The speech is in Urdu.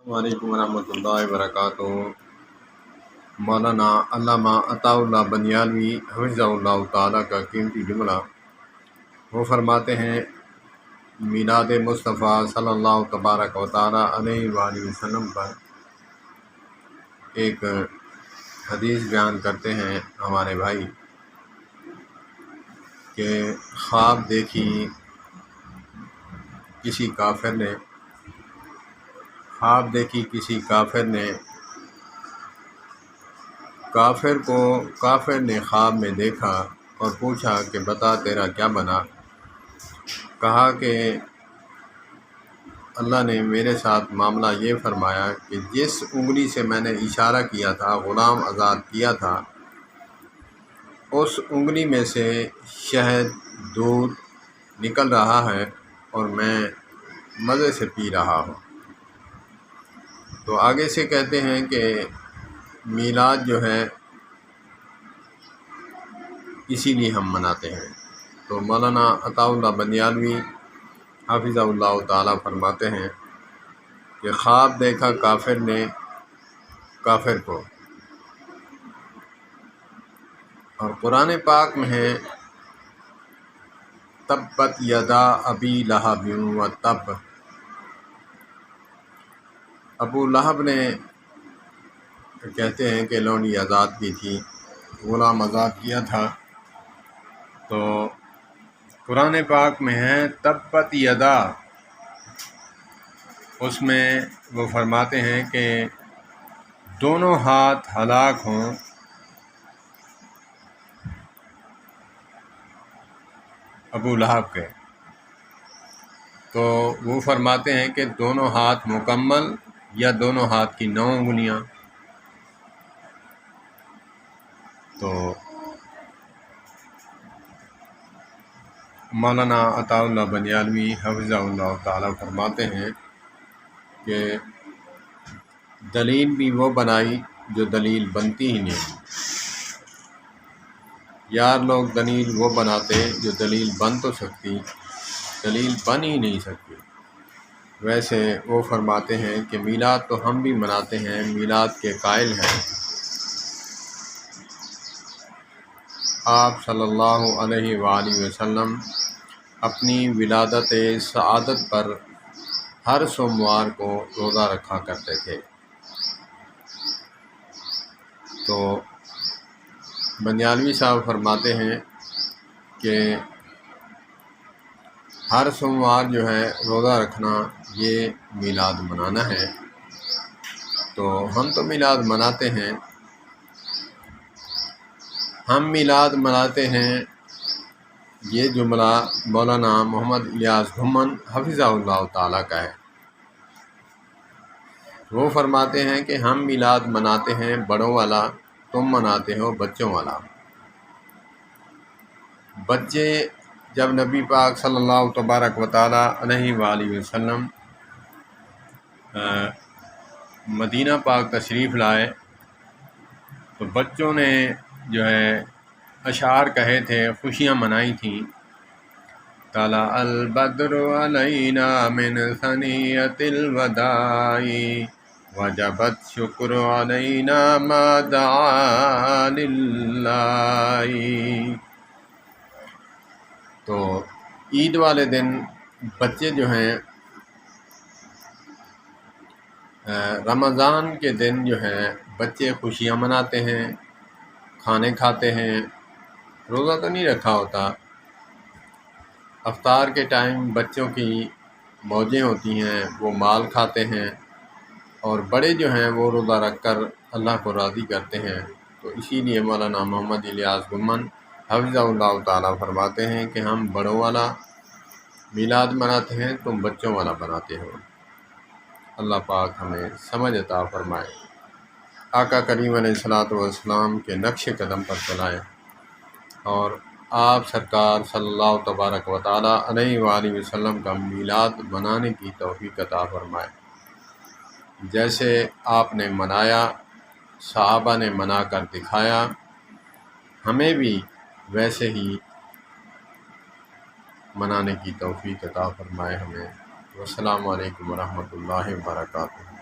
وعلیکم ورحمۃ اللہ وبرکاتہ۔ مولانا علامہ عطا اللہ بنیالوی حفظہ اللہ تعالیٰ کا قیمتی جملہ۔ وہ فرماتے ہیں میلاد مصطفیٰ صلی اللہ تبارک و تعالیٰ علیہ وآلہ وسلم پر ایک حدیث بیان کرتے ہیں ہمارے بھائی کہ خواب دیکھی کسی کافر نے کافر نے خواب میں دیکھا اور پوچھا کہ بتا تیرا کیا بنا؟ کہا کہ اللہ نے میرے ساتھ معاملہ یہ فرمایا کہ جس انگلی سے میں نے اشارہ کیا تھا، غلام آزاد کیا تھا، اس انگلی میں سے شہد دودھ نکل رہا ہے اور میں مزے سے پی رہا ہوں۔ تو آگے سے کہتے ہیں کہ میلاد جو ہے اسی لیے ہم مناتے ہیں۔ تو مولانا عطا اللہ بنیالوی حافظہ اللہ تعالیٰ فرماتے ہیں کہ خواب دیکھا کافر نے کافر کو، اور قرآن پاک میں ہے تبت یدا ابی لہب وتب۔ ابو لہب نے کہتے ہیں کہ لونڈی آزاد کی تھی، غلام آزاد کیا تھا۔ تو قرآن پاک میں ہے تبت یدا، اس میں وہ فرماتے ہیں کہ دونوں ہاتھ ہلاک ہوں ابو لہب کے۔ تو وہ فرماتے ہیں کہ دونوں ہاتھ مکمل یا دونوں ہاتھ کی 9 انگلیاں۔ تو مولانا عطا اللہ بنیالوی حفظہ اللہ تعالیٰ فرماتے ہیں کہ دلیل بھی وہ بنائی جو دلیل بنتی ہی نہیں۔ یار لوگ دلیل وہ بناتے جو دلیل بن تو سکتی، دلیل بن ہی نہیں سکتی۔ ویسے وہ فرماتے ہیں کہ میلاد تو ہم بھی مناتے ہیں، میلاد کے قائل ہیں۔ آپ صلی اللہ علیہ وآلہ وسلم اپنی ولادت سعادت پر ہر سوموار کو روزہ رکھا کرتے تھے۔ تو بنیالوی صاحب فرماتے ہیں کہ ہر سوموار جو ہے روزہ رکھنا یہ میلاد منانا ہے۔ تو ہم تو میلاد مناتے ہیں، یہ جملہ مولانا محمد الیاس گھمن حفظہ اللہ تعالیٰ کا ہے۔ وہ فرماتے ہیں کہ ہم میلاد مناتے ہیں بڑوں والا، تم مناتے ہو بچوں والا۔ بچے جب نبی پاک صلی اللہ تبارک و تعالیٰ علیہ وآلہ وسلم مدینہ پاک تشریف لائے تو بچوں نے جو ہے اشعار کہے تھے، خوشیاں منائی تھیں۔ طلع البدر علینا من ثنیۃ الوداع وجب الشکر علینا ما دعا للہ۔ تو عید والے دن بچے جو ہیں رمضان کے دن جو ہے بچے خوشیاں مناتے ہیں، کھانے کھاتے ہیں، روزہ تو نہیں رکھا ہوتا۔ افطار کے ٹائم بچوں کی موجیں ہوتی ہیں، وہ مال کھاتے ہیں، اور بڑے جو ہیں وہ روزہ رکھ کر اللہ کو راضی کرتے ہیں۔ تو اسی لیے مولانا محمد الیاس گھمن حفظہ اللہ تعالیٰ فرماتے ہیں کہ ہم بڑوں والا میلاد مناتے ہیں، تم بچوں والا بناتے ہو۔ اللہ پاک ہمیں سمجھ عطا فرمائے، آقا کریم علیہ الصلوۃ والسلام کے نقش قدم پر چلائے، اور آپ سرکار صلی اللہ تبارک و تعالیٰ علیہ وآلہ وسلم کا میلاد منانے کی توفیق عطا فرمائے۔ جیسے آپ نے منایا، صحابہ نے منا کر دکھایا، ہمیں بھی ویسے ہی منانے کی توفیق عطا فرمائے ہمیں۔ والسلام علیکم ورحمۃ اللہ وبرکاتہ۔